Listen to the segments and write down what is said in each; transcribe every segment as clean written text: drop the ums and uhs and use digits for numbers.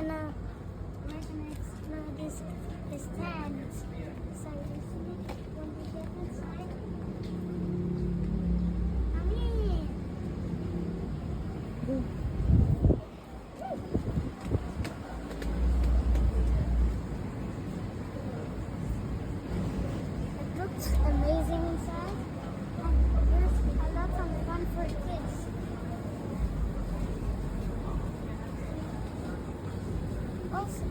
gonna explore this stand. So you see when we get inside. Come in. It looks amazing inside. And there's a lot of fun for kids. Also,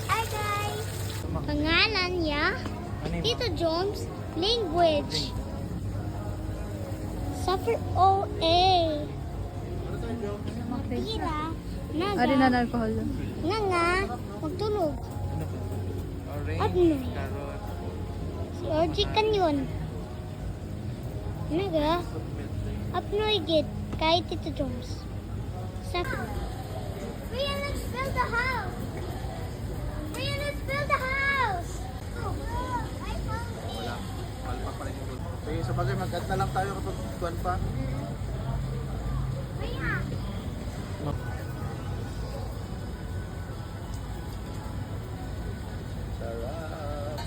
hi guys! Pangalan niya? Tito Jones, language. Suffer OA. Pira. Naga. Ari na alcohol. Nga. Magtulog. Orange, Ano? carrot, Si Orgy Canyon. Naga. Apnoigit. Kay Tito Jones. Suffer. Rhea, let's build a house. Rhea, let's build a house. Oh, I found it. wala. Palpak pa rin yung gold. Okay, so bagay mag-add na lang tayo kapag tuwan pa. Rhea. Sarap.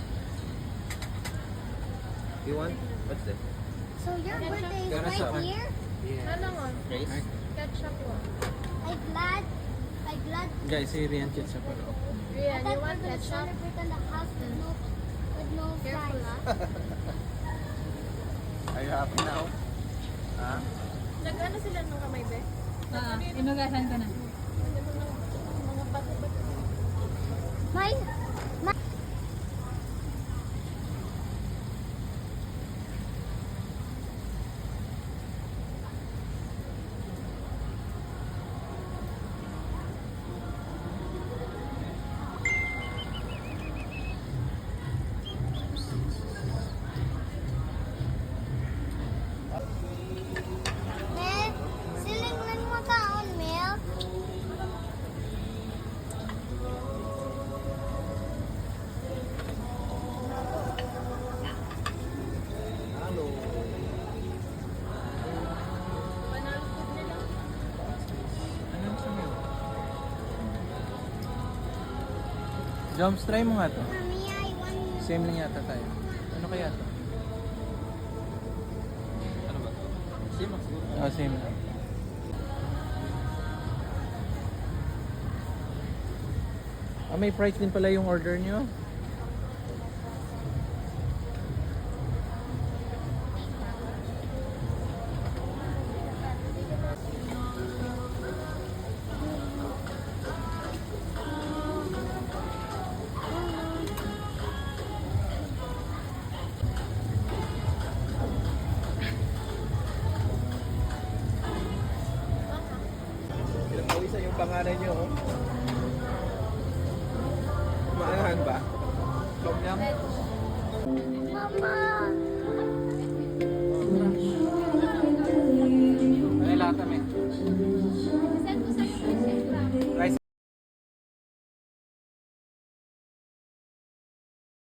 You want? What's that? So your birthday is Gonna right suck. here? Yeah. Rice? I glad. Guys, si Rian kids sa palo. I thought we're gonna celebrate in the house with no fries. Are you happy now? Ha? Nag-ano sila nung kamay, be? Inugasan ko na. Mga bato-bato. Mine. Siling lang mo taon, Mel. Hello. Panalukod nila. Anong sabi? Joms, try mo nga to. Mami, I want... Same lang yata tayo. Ano kaya to? Ano ba to? Same lang siguro. Same lang. May price din pala yung order nyo. Pinag-awisa yung pangalan nyo, oh. Maanahan ba? Tom Yum? Mama,